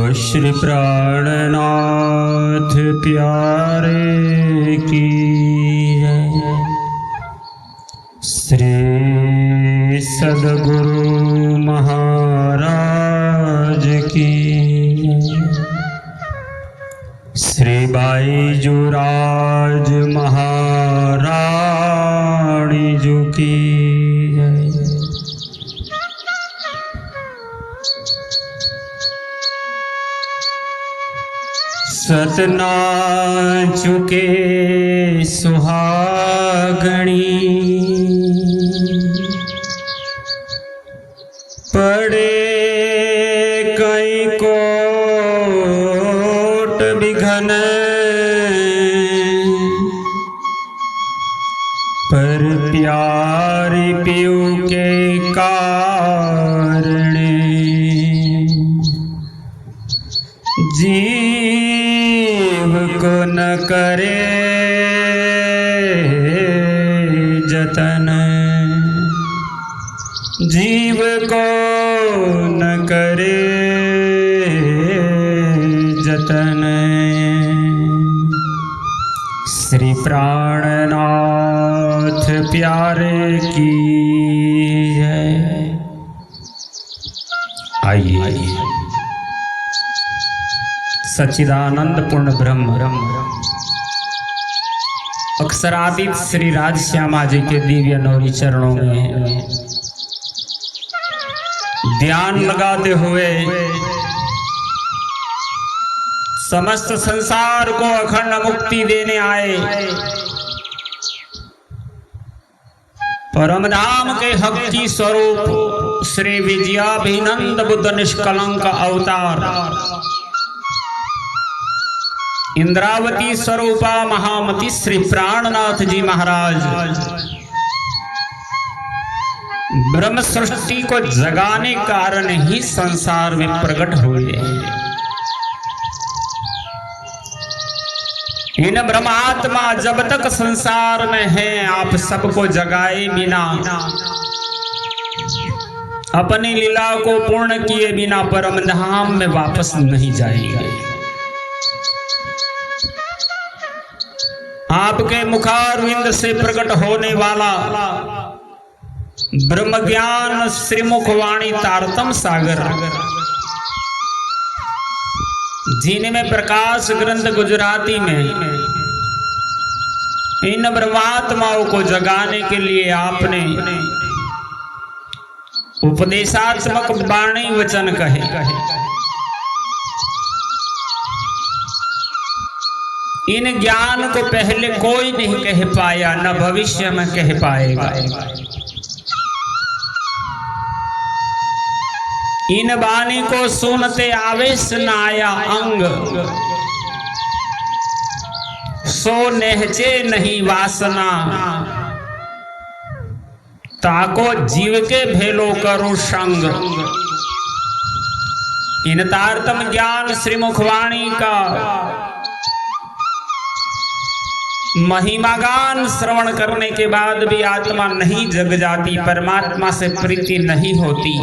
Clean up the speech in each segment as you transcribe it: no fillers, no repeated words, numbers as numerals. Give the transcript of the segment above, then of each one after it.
श्री प्राणनाथ प्यारे की जय। श्री सद्गुरु महाराज की जय। श्री बाईजूराज महारानी जी की जय। सतना चुके सुहागणी पड़े कई कोट बिघन पर प्यारी पियू के कारण जीव को न करे जतन, जीव को न करे जतन। श्री प्राणनाथ प्यारे की जय। आइए सच्चिदानंद पूर्ण ब्रह्म अक्षरातीत श्री राजश्यामा जी के दिव्य नौरी चरणों में ध्यान लगाते हुए समस्त संसार को अखंड मुक्ति देने आए परम धाम के हक की स्वरूप श्री विजयाभिनंद बुद्ध निष्कलंक अवतार इंद्रावती स्वरूपा महामती श्री प्राणनाथ जी महाराज ब्रह्म सृष्टि को जगाने कारण ही संसार में प्रकट हुए। इन ब्रह्मात्मा जब तक संसार में हैं आप सबको जगाए बिना अपनी लीला को पूर्ण किए बिना परम धाम में वापस नहीं जाएंगे। आपके मुखारविंद से प्रकट होने वाला ब्रह्म ज्ञान श्रीमुखवाणी तारतम सागर जिनमें प्रकाश ग्रंथ गुजराती में इन ब्रह्मात्माओं को जगाने के लिए आपने उपदेशात्मक वाणी वचन कहे। इन ज्ञान को पहले कोई नहीं कह पाया, न भविष्य में कह पाएगा। इन वाणी को सुनते आवेश न आया अंग, सो नेहचे नहीं वासना, ताको जीव के भेलो करो संग। इन तारतम ज्ञान श्रीमुखवाणी का महिमागान श्रवण करने के बाद भी आत्मा नहीं जग जाती, परमात्मा से प्रीति नहीं होती,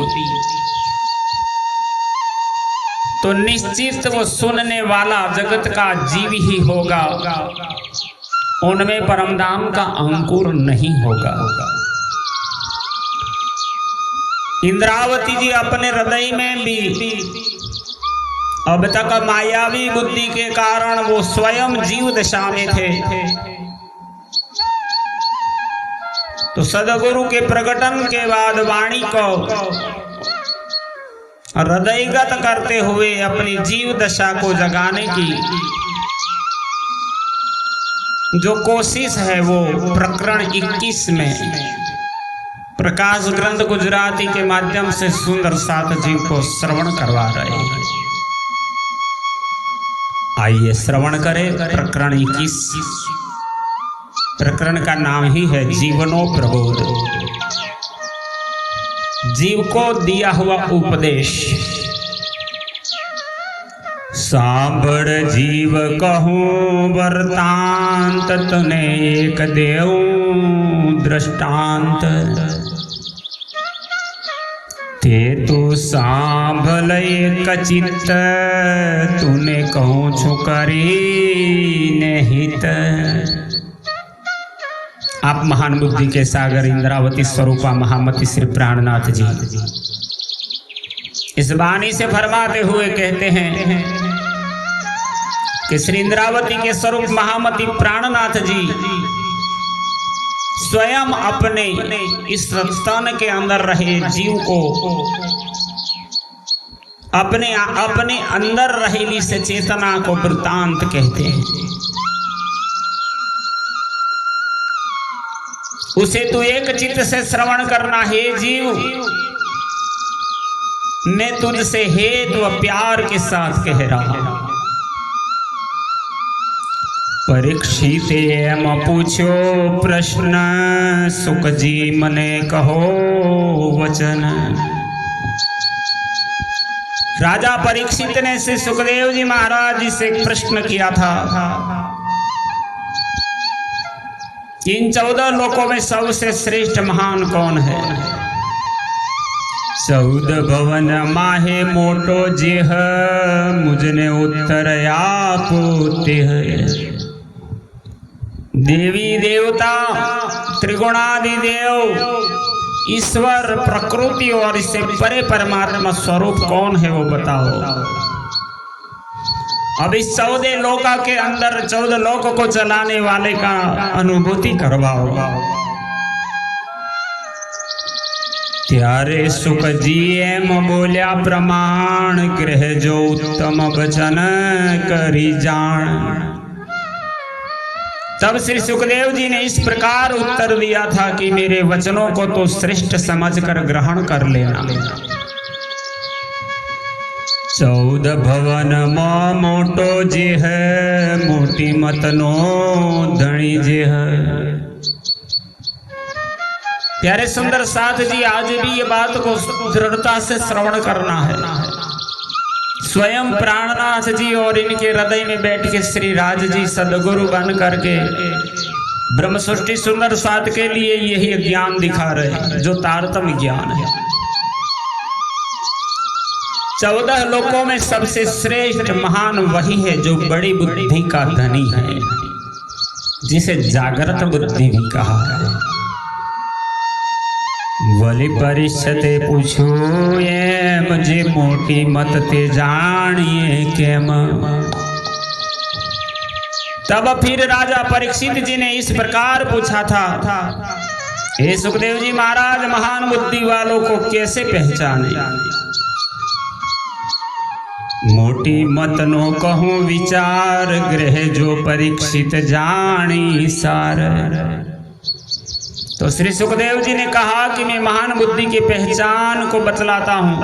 तो निश्चित वो सुनने वाला जगत का जीव ही होगा, उनमें परमधाम का अंकुर नहीं होगा। इंद्रावती जी अपने हृदय में भी अब तक मायावी बुद्धि के कारण वो स्वयं जीव दशा में थे, तो सदगुरु के प्रकटन के बाद वाणी को हृदयगत करते हुए अपनी जीव दशा को जगाने की जो कोशिश है वो प्रकरण 21 में प्रकाश ग्रंथ गुजराती के माध्यम से सुंदर सात जीव को श्रवण करवा रहे हैं। आइए श्रवण करें प्रकरण 21। प्रकरण का नाम ही है जीवनो प्रबोध, जीव को दिया हुआ उपदेश। सांबड़ जीव कहूं वरतांत, तने एक देऊं दृष्टांत। ते तू सांभल एक चित्त तूने कहूँ छु करी निहित। आप महान बुद्धि के सागर इंद्रावती स्वरूपा महामती श्री प्राणनाथ जी इस वाणी से फरमाते हुए कहते हैं कि श्री इंद्रावती के स्वरूप महामती प्राणनाथ जी स्वयं अपने इस तन के अंदर रहे जीव को अपने अंदर रहेली से चेतना को वृत्तांत कहते हैं। उसे तू एक चित्त से श्रवण करना है जीव, मैं तुझसे हेतु प्यार के साथ कह रहा। परीक्षित एम पूछो प्रश्न सुख जी मने कहो वचन। राजा परीक्षित ने श्री सुखदेव जी महाराज जी से एक प्रश्न किया था, इन 14 लोकों में सबसे श्रेष्ठ महान कौन है? 14 भवन माहे मोटो जेह मुझने उत्तर आपोते है। देवी देवता त्रिगुणादि देव ईश्वर प्रकृति और इससे परे परमात्मा स्वरूप कौन है वो बताओ। अब इस 14 लोक के अंदर 14 लोक को चलाने वाले का अनुभूति करवाओ। त्यारे सुख जी एम बोलिया प्रमाण गृह जो उत्तम वचन करी जान। तब श्री सुखदेव जी ने इस प्रकार उत्तर दिया था कि मेरे वचनों को तो श्रेष्ठ समझकर ग्रहण कर लेना। 14 भवन मां मोटो जे है मोटी मतनो धनी जे है। प्यारे सुंदर साथ जी आज भी ये बात को दृढ़ता से श्रवण करना है। स्वयं प्राणनाथ जी और इनके हृदय में बैठ के श्री राज जी सदगुरु बन करके ब्रह्म सृष्टि सुंदर साथ के लिए यही ज्ञान दिखा रहे जो तारतम्य ज्ञान है। 14 लोकों में सबसे श्रेष्ठ महान वही है जो बड़ी बुद्धि का धनी है, जिसे जागृत बुद्धि भी कहा है। वली परिषते पूछो ये मुझे मोटी मत ते जानिए केम। तब फिर राजा परीक्षित जी ने इस प्रकार पूछा था, हे सुखदेव जी महाराज महान बुद्धि वालों को कैसे पहचाने? मोटी मत नो कहूँ विचार गृह जो परीक्षित जानी सार। तो श्री सुखदेव जी ने कहा कि मैं महान बुद्धि की पहचान को बतलाता हूं,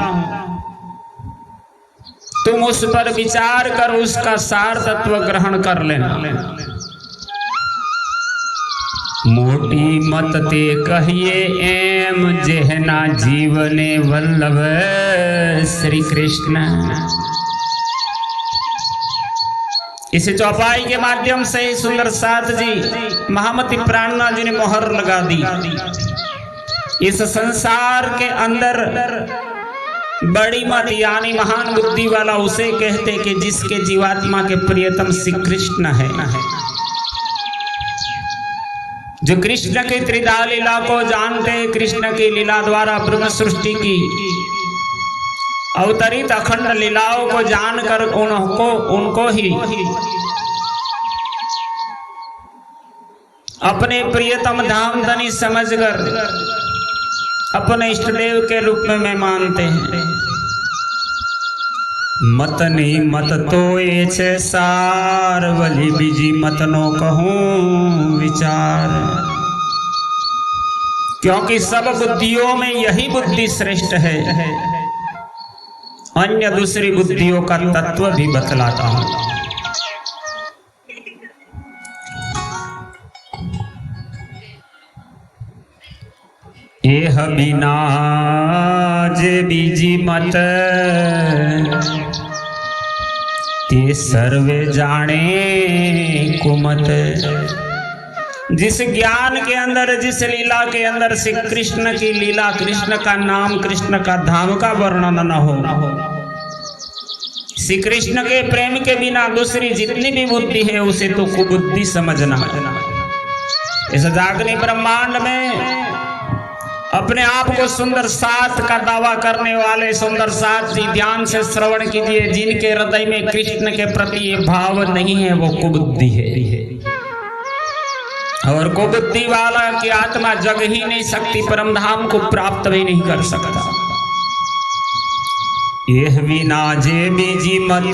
तुम उस पर विचार कर उसका सार तत्व ग्रहण कर लेना। मोटी मत ते कहिए एम जेहना जीवने वल्लभ श्री कृष्ण। इस चौपाई के माध्यम से सुंदर साथ जी महामती प्राणनाथ जी ने मोहर लगा दी। इस संसार के अंदर बड़ी मत यानी महान बुद्धि वाला उसे कहते कि जिसके जीवात्मा के प्रियतम श्री कृष्ण है, जो कृष्ण के त्रिधा लीला को जानते हैं, कृष्ण की लीला द्वारा ब्रह्म सृष्टि की अवतरित अखंड लीलाओं को जानकर उनको ही अपने प्रियतम धाम धनी समझकर अपने इष्ट देव के रूप में मानते हैं। मत नहीं मत तो ये छे सार वली बीजी मत नो कहूँ विचार। क्योंकि सब बुद्धियों में यही बुद्धि श्रेष्ठ है, अन्य दूसरी बुद्धियों का तत्व भी बतलाता हूं। एह बिना जे बीजी मत ते सर्वे जाने कुमत। जिस ज्ञान के अंदर, जिस लीला के अंदर श्री कृष्ण की लीला, कृष्ण का नाम, कृष्ण का धाम का वर्णन न हो, श्री कृष्ण के प्रेम के बिना दूसरी जितनी भी बुद्धि है उसे तो कुबुद्धि समझना। इस जागने ब्रह्मांड में अपने आप को सुंदर साथ का दावा करने वाले सुंदर साथ जी ध्यान से श्रवण कीजिए। जिनके हृदय में कृष्ण के प्रति ये भाव नहीं है वो कुबुद्धि है, और कुबुद्धि वाला की आत्मा जग ही नहीं सकती, परम धाम को प्राप्त भी नहीं कर सकता। यह बिना जे बीजी मत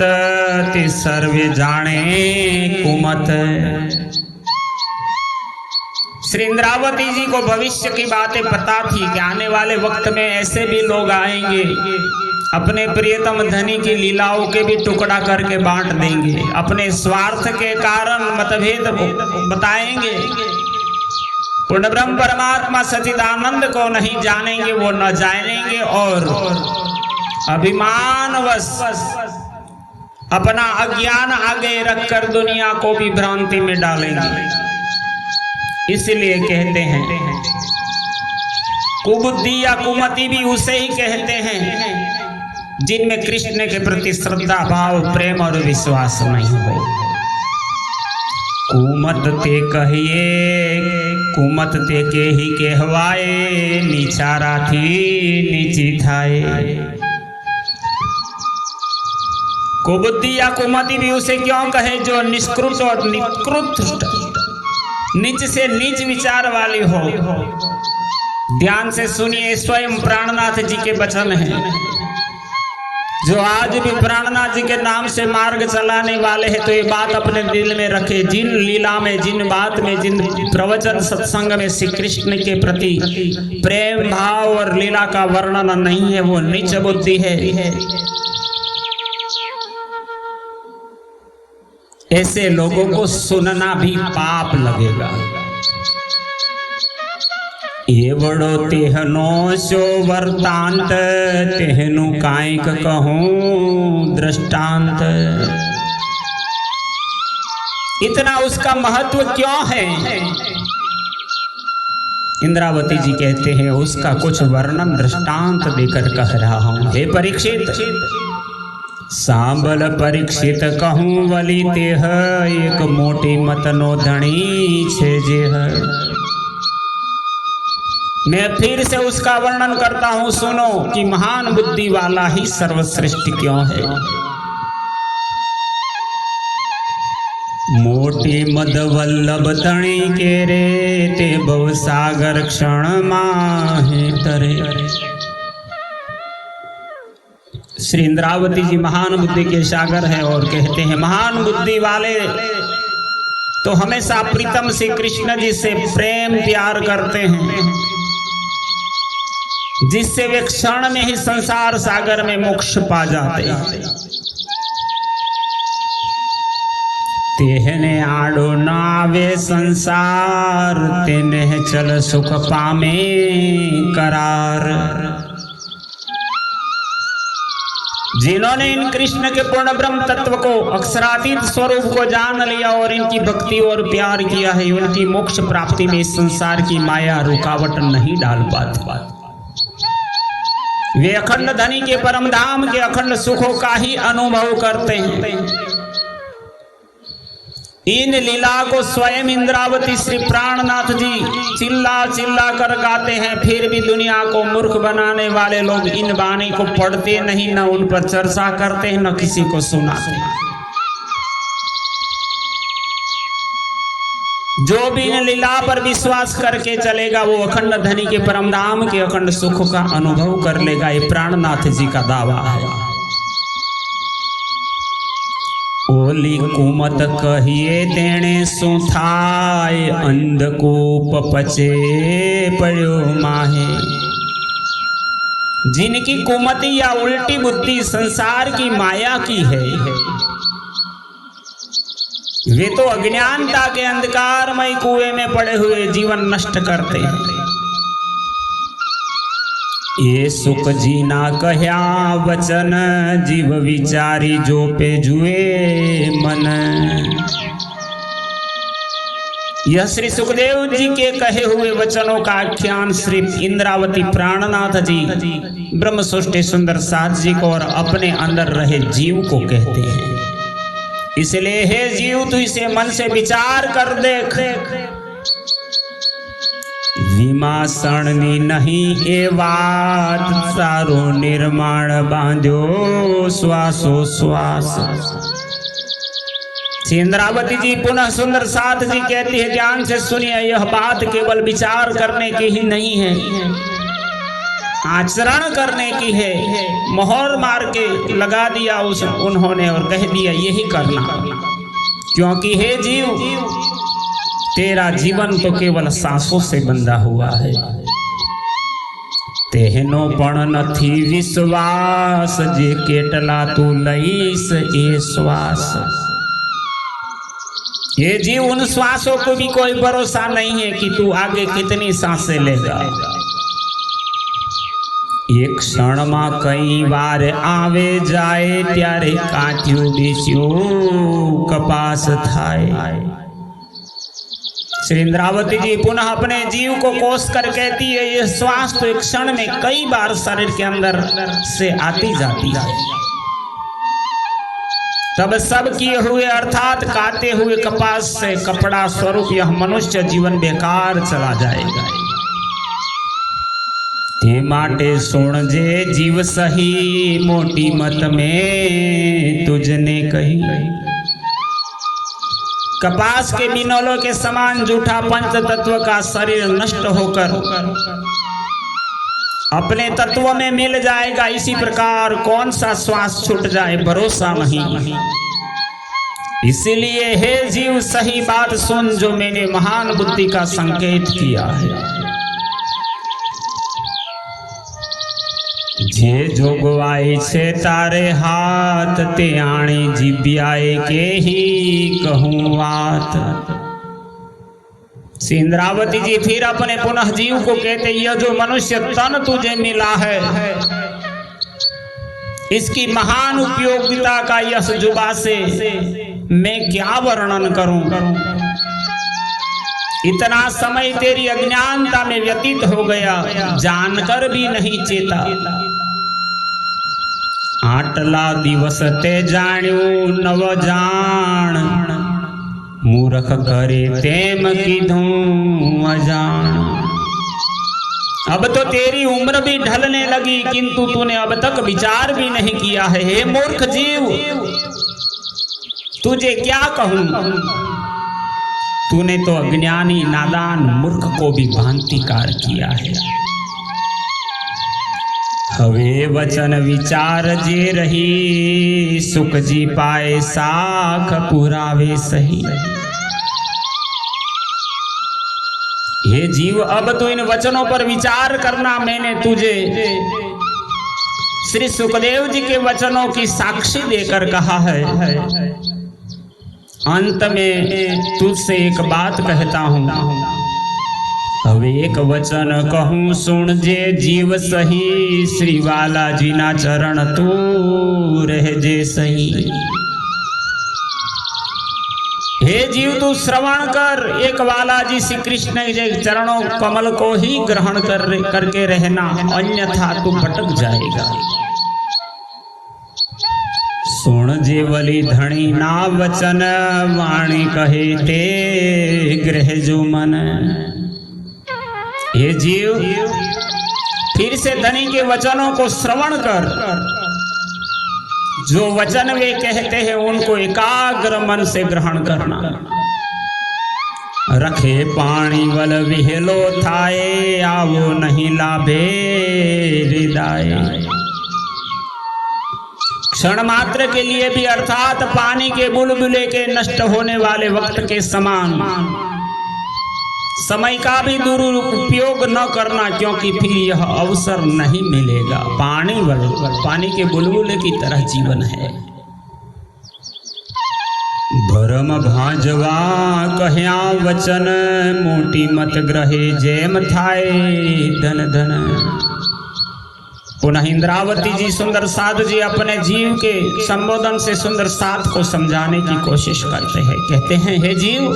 ते सर्वे जाने कुमत। श्री इंद्रावती जी को भविष्य की बातें पता थी कि आने वाले वक्त में ऐसे भी लोग आएंगे, अपने प्रियतम धनी की लीलाओं के भी टुकड़ा करके बांट देंगे, अपने स्वार्थ के कारण मतभेद बताएंगे, पूर्ण ब्रह्म परमात्मा सच्चिदानंद को नहीं जानेंगे, वो न जानेंगे, और अभिमानवश अपना अज्ञान आगे रखकर दुनिया को भी भ्रांति में डालेंगे। इसलिए कहते हैं कुबुद्धि या कुमति भी उसे ही कहते हैं जिनमें कृष्ण के प्रति श्रद्धा भाव, प्रेम और विश्वास नहीं हो। कुमत ते कहिए, कुमत ते के ही कहवाए, नीचारा थी नीची थाए। कुबुद्धि या कुमति भी उसे क्यों कहे जो निष्कृत और निकृष्ट, नीच से नीच विचार वाली हो। ध्यान से सुनिए, स्वयं प्राणनाथ जी के वचन हैं जो आज भी प्राणनाथ जी के नाम से मार्ग चलाने वाले हैं। तो ये बात अपने दिल में रखे, जिन लीला में, जिन बात में, जिन प्रवचन सत्संग में श्री कृष्ण के प्रति प्रेम भाव और लीला का वर्णन नहीं है वो नीच बुद्धि है। ऐसे लोगों को सुनना भी पाप लगेगा। ये बड़ो तेहनो सो वर्तांत, तेहनु कायक कहूं दृष्टांत। इतना उसका महत्व क्यों है? इंद्रावती जी कहते हैं उसका कुछ वर्णन दृष्टांत देकर कह रहा हूं। हे परीक्षित, सांबल परीक्षित कहूं वली तेह, एक मोटी मतनो धनी छे जेह। मैं फिर से उसका वर्णन करता हूं, सुनो कि महान बुद्धि वाला ही सर्वश्रेष्ठ क्यों है। मोटी मद वल्लभ तणी के रे, ते भव सागर क्षण माहे तरे। श्री इंद्रावती जी महान बुद्धि के सागर हैं और कहते हैं महान बुद्धि वाले तो हमेशा प्रीतम श्री कृष्ण जी से प्रेम प्यार करते हैं, जिससे वे क्षण में ही संसार सागर में मोक्ष पा जाते हैं। तेहने आड़ो नावे संसार, तेने चल सुख पामे करार। जिन्होंने इन कृष्ण के पूर्ण ब्रह्म तत्व को, अक्षरातीत स्वरूप को जान लिया और इनकी भक्ति और प्यार किया है, उनकी मोक्ष प्राप्ति में इस संसार की माया रुकावट नहीं डाल पाती। वे अखंड धनी के परम धाम के अखंड सुखों का ही अनुभव करते हैं। इन लीला को स्वयं इंद्रावती श्री प्राणनाथ जी चिल्ला चिल्ला कर गाते हैं, फिर भी दुनिया को मूर्ख बनाने वाले लोग इन वाणी को पढ़ते नहीं, न उन पर चर्चा करते हैं, न किसी को सुनाते। जो भी इन लीला पर विश्वास करके चलेगा वो अखंड धनी के परम धाम के अखंड सुख का अनुभव कर लेगा। ये प्राणनाथ जी का दावा है। ओली कुमत कहिए तेणे सुथाय, अंधकूप पचे पड़ो माहे। जिनकी कुमति या उल्टी बुद्धि संसार की माया की है, वे तो अज्ञानता के अंधकारमय कुएं में पड़े हुए जीवन नष्ट करते हैं। ये सुख जीना कहया वचन, जीव विचारी जो पे जुए मन। यह श्री सुखदेव जी के कहे हुए वचनों का आख्यान श्री इंद्रावती प्राणनाथ जी ब्रह्म सृष्टि सुंदर साथ जी को और अपने अंदर रहे जीव को कहते हैं। इसलिए हे जीव तू इसे मन से विचार कर देख। विमासणनी नहीं ए बात सारो निर्माण बांध्यो श्वासो श्वास। इंद्रावती जी पुनः सुंदर साथ जी कहती है ध्यान से सुनिए, यह बात केवल विचार करने की ही नहीं है, आचरण करने की है। मोहर मार के लगा दिया उन्होंने और कह दिया यही करना, क्योंकि हे जीव तेरा जीवन तो केवल सांसों से बंधा हुआ है। तेहनो पण नथी विश्वास जे केटला तू लईस ए श्वास। ये जीव उन श्वासों को भी कोई भरोसा नहीं है कि तू आगे कितनी सांसें लेगा। एक क्षण में कई बार आवे जाए त्यारे काट्यू बीच्यू कपास थाए। श्री इंद्रावती जी पुनः अपने जीव को कोस कर कहती है ये श्वास तो एक क्षण में कई बार शरीर के अंदर से आती जाती है। तब सब किए हुए अर्थात काटे हुए कपास से कपड़ा स्वरूप यह मनुष्य जीवन बेकार चला जाएगा। ते माटे सुन जे जीव सही मोटी मत में तुझने कही। कपास के बिनौलों के समान जूठा पंच तत्व का शरीर नष्ट होकर अपने तत्व में मिल जाएगा, इसी प्रकार कौन सा श्वास छूट जाए भरोसा नहीं। इसीलिए हे जीव सही बात सुन जो मैंने महान बुद्धि का संकेत किया है। जे जोगवाई से तारे हाथ ते आणे जिब्याए के ही कहूँ बात। इंद्रावती जी फिर अपने पुनः जीव को कहते यह जो मनुष्य तन तुझे मिला है इसकी महान उपयोगिता का यश जुबा से मैं क्या वर्णन करूं। इतना समय तेरी अज्ञानता में व्यतीत हो गया, जानकर भी नहीं चेता। आटला दिवस ते जाण्यू नव जान मूर्ख करे तेम कीधूं अजान। अब तो तेरी उम्र भी ढलने लगी किंतु तूने अब तक विचार भी नहीं किया है। हे मूर्ख जीव तुझे क्या कहूं, तूने तो अज्ञानी नादान मूर्ख को भी भ्रांतिकार किया है। हवे वचन विचार जे रही सुख जी पाए साख पुरावे सही। हे जीव अब तू इन वचनों पर विचार करना। मैंने तुझे श्री सुखदेव जी के वचनों की साक्षी देकर कहा है। अंत में तुझसे एक बात कहता हूं। अब एक वचन कहूं सुन जे जीव सही श्री वाला जी ना चरण तू रह जे सही। हे जीव तू श्रवण कर, एक वाला जी श्री कृष्ण के चरणों कमल को ही ग्रहण करके रहना, अन्यथा तू भटक जाएगा। सुन जे वली धनी ना वचन वाणी कहे ते ग्रह जो मन। हे जीव फिर से धनी के वचनों को श्रवण कर, जो वचन वे कहते हैं उनको एकाग्र मन से ग्रहण करना। रखे पानी वल विहेलो थाए आवो नहीं लाभे हृदय। क्षण मात्र के लिए भी अर्थात पानी के बुलबुले के नष्ट होने वाले वक्त के समान समय का भी दुरुपयोग न करना, क्योंकि फिर यह अवसर नहीं मिलेगा। पानी के बुलबुले की तरह जीवन है। भरम भाजवा कहया वचन मोटी मत ग्रहे जेम थाए धन धन। पुनः इंद्रावती जी सुंदर साध जी अपने जीव के संबोधन से सुंदर साध को समझाने की कोशिश करते हैं। कहते हैं हे जीव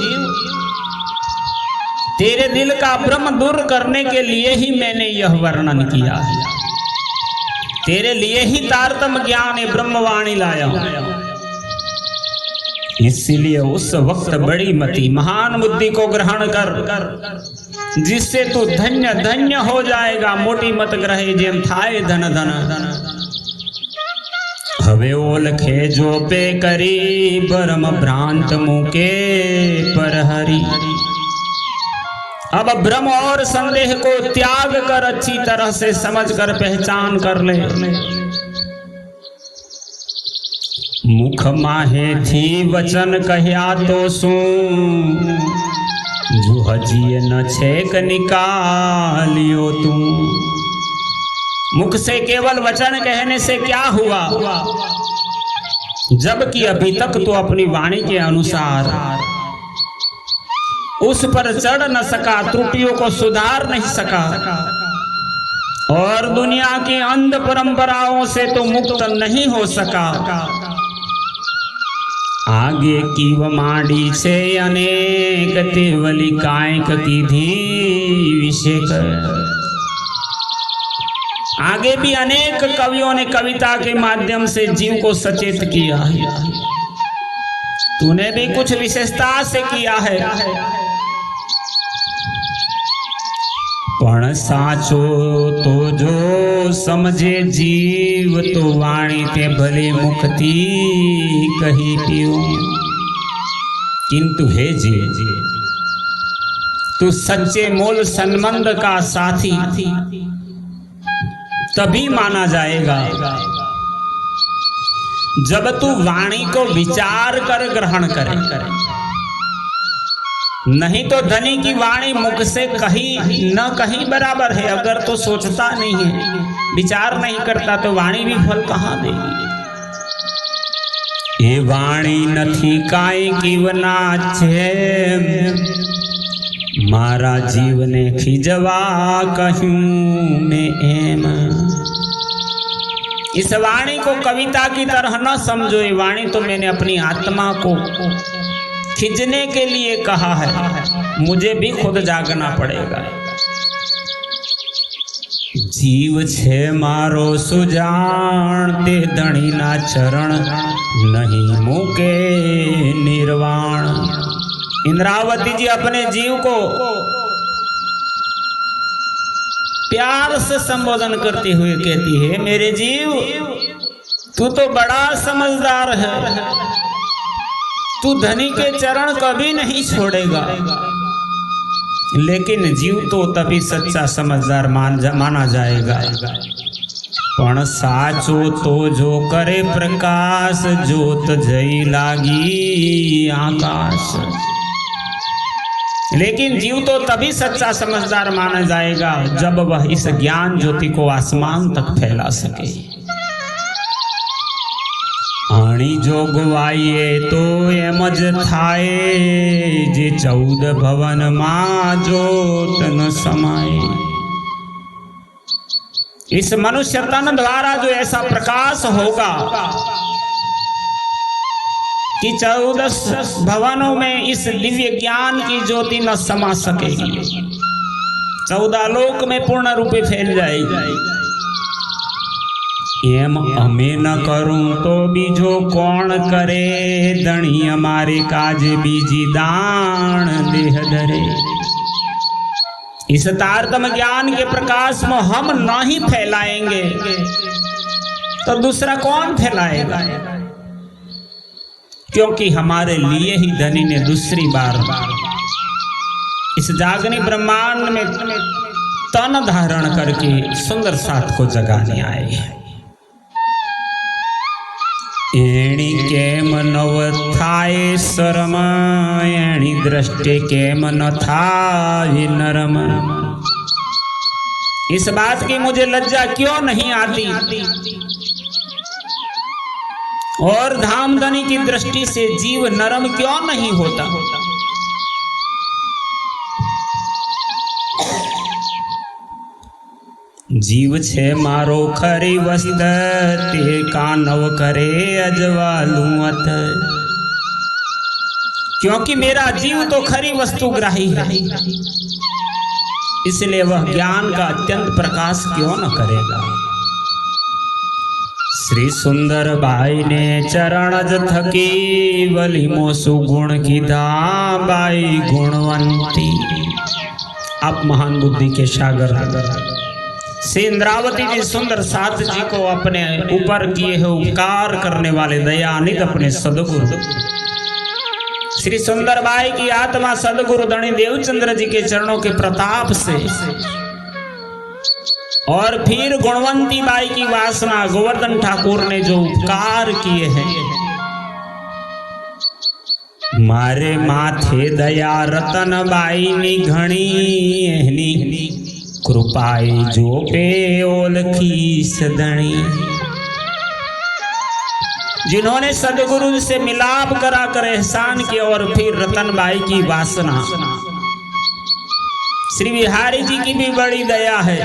तेरे दिल का भ्रम दूर करने के लिए ही मैंने यह वर्णन किया है। तेरे लिए ही तारतम्य ज्ञान ब्रह्मवाणी लाया। इसलिए उस वक्त बड़ी मति महान बुद्धि को ग्रहण कर, जिससे तू धन्य धन्य हो जाएगा। मोटी मत ग्रहे जेम थाए धन धन। हवे ओलखे जो पे करी परम भ्रांत मुके पर हरि। अब भ्रम और संदेह को त्याग कर अच्छी तरह से समझ कर पहचान कर ले। मुख माहे थी वचन कहया तो सू जुहजिए न छेक निकालियो तू। मुख से केवल वचन कहने से क्या हुआ, जबकि अभी तक तो अपनी वाणी के अनुसार उस पर चढ़ न सका, त्रुटियों को सुधार नहीं सका और दुनिया की अंध परंपराओं से तो मुक्त नहीं हो सका। आगे की व माड़ी से अनेक तिवली कायक की धी विषेक। आगे भी अनेक कवियों ने कविता के माध्यम से जीव को सचेत किया है। तूने भी कुछ विशेषता से किया है। पण साचो तो जो समझे जीव तो वाणी ते भले मुक्ति कही पियो। किंतु हे जीव, तू सच्चे मूल संबंध का साथी तभी माना जाएगा जब तू वाणी को विचार कर ग्रहण करे। नहीं तो धनी की वाणी मुख से कहीं न कहीं बराबर है। अगर तो सोचता नहीं है, विचार नहीं करता, तो वाणी भी फल कहाँ देगी। ये वाणी नथी काई कीवना छे, मारा जीवने खिजवा कहूं मैं एम। इस वाणी को कविता की तरह न समझो। ये वाणी तो मैंने अपनी आत्मा को खिंचने के लिए कहा है। मुझे भी खुद जागना पड़ेगा। जीव छे मारो सुजान ते धनी ना चरण, नहीं मुके निर्वाण। इंद्रावती जी अपने जीव को प्यार से संबोधन करते हुए कहती है, मेरे जीव तू तो बड़ा समझदार है। तू धनी के चरण कभी नहीं छोड़ेगा। लेकिन जीव तो तभी सच्चा समझदार माना जाएगा। पण साचो तो जो करे प्रकाश, जोत जई लागी आकाश। लेकिन जीव तो तभी सच्चा समझदार माना जाएगा जब वह इस ज्ञान ज्योति को आसमान तक फैला सके। आणी जो गुवाइए तो एमज थाए, जे 14 भवन मां जोत न समाए। इस मनुष्य तन द्वारा जो ऐसा प्रकाश होगा कि 14 भवनों में इस दिव्य ज्ञान की ज्योति न समा सकेगी। 14 लोक में पूर्ण रूपे फैल जाएगी। एम अमे न करूं तो बीजो कौन करे, धनी हमारे काज बीजी दान देह धरे। इस तारतम्य ज्ञान के प्रकाश में हम नहीं फैलाएंगे तो दूसरा कौन फैलाएगा। क्योंकि हमारे लिए ही धनी ने दूसरी बार इस जागनी ब्रह्मांड में तन धारण करके सुंदर साथ को जगाने आए हैं। एणी केम नव थाए शरम, एणी दृष्टि केम न थाए नरम। इस बात की मुझे लज्जा क्यों नहीं आती और धामधनी की दृष्टि से जीव नरम क्यों नहीं होता। जीव छे मारो खरी वस्त, ते कानव करे अजवालू अथ। क्योंकि मेरा जीव तो खरी वस्तुग्राही है, इसलिए वह ज्ञान का अत्यंत प्रकाश क्यों न करेगा। श्री सुंदर बाई ने चरणज थकी बलि मोसु गुण की बाई गुणवंती। आप महान बुद्धि के सागर श्री इंद्रावती जी सुंदर साथ जी को अपने ऊपर किए हुए उपकार करने वाले दयानिधि अपने सदगुरु श्री सुंदर बाई की आत्मा सदगुरु धनी देवचंद्र जी के चरणों के प्रताप से और फिर गुणवंती बाई की वासना गोवर्धन ठाकुर ने जो उपकार किए हैं, मारे माथे दया रतन बाई नी घणी कृपाई जो पे ओलखी सदणी। जिन्होंने सदगुरु से मिलाप करा कर एहसान किया और फिर रतन बाई की वासना। श्री बिहारी जी की भी बड़ी दया है,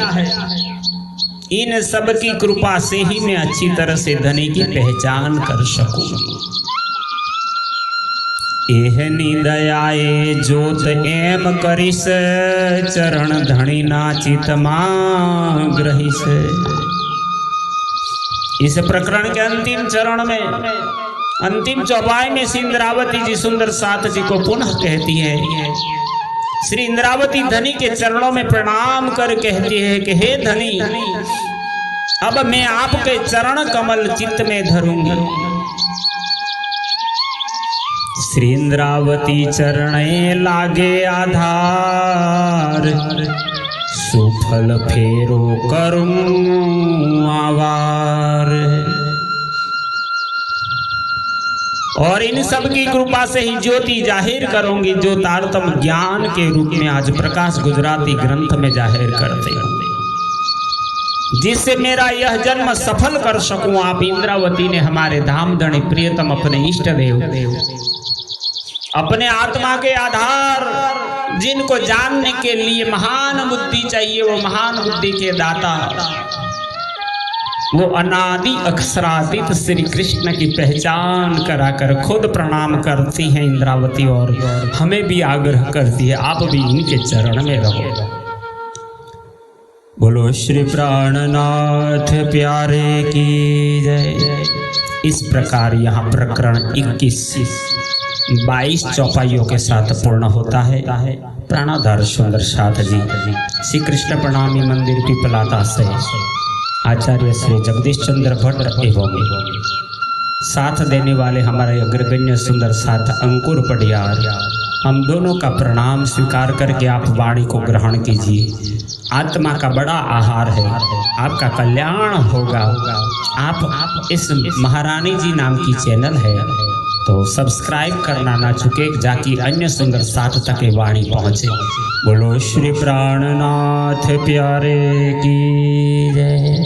इन सब की कृपा से ही मैं अच्छी तरह से धनी की पहचान कर सकूं। एहनी दयाए जोत एम करिस चरण धनी नाचित मां ग्रहिस। इस प्रकरण के अंतिम चरण में अंतिम चौपाई में श्री इंद्रावती जी सुंदर साथ जी को पुनः कहती है, श्री इंद्रावती धनी के चरणों में प्रणाम कर कहती है कि हे धनी, अब मैं आपके चरण कमल चित्त में धरूंगी। श्री इंद्रावती चरणे लागे आधार, सुफल फेरो करूं आवार। और इन सब की कृपा से ही ज्योति जाहिर करूंगी, जो तारतम ज्ञान के रूप में आज प्रकाश गुजराती ग्रंथ में जाहिर करते हैं, जिससे मेरा यह जन्म सफल कर सकूं। आप इंद्रावती ने हमारे धाम धनी प्रियतम अपने इष्ट देव अपने आत्मा के आधार, जिनको जानने के लिए महान बुद्धि चाहिए, वो महान बुद्धि के दाता, वो अनादि अक्षरातीत श्री कृष्ण की पहचान कराकर खुद प्रणाम करती हैं इंद्रावती, और हमें भी आग्रह करती है आप भी इनके चरण में रहो। बोलो श्री प्राणनाथ प्यारे की जय। इस प्रकार यहाँ प्रकरण 21-22 चौपाइयों के साथ पूर्ण होता है। प्राणाधार सुंदर साथ जी श्री कृष्ण प्रणामी मंदिर पिपलाता से आचार्य श्री जगदीश चंद्र भट्ट एवं साथ देने वाले हमारे अग्रगण्य सुंदर साथ अंकुर पटियार, हम दोनों का प्रणाम स्वीकार करके आप वाणी को ग्रहण कीजिए। आत्मा का बड़ा आहार है, आपका कल्याण होगा। आप इस महारानी जी नाम की चैनल है तो सब्सक्राइब करना ना चुके, जाकि अन्य सुंदर साथ तक वाणी पहुंचे। बोलो श्री प्राणनाथ प्यारे की जय।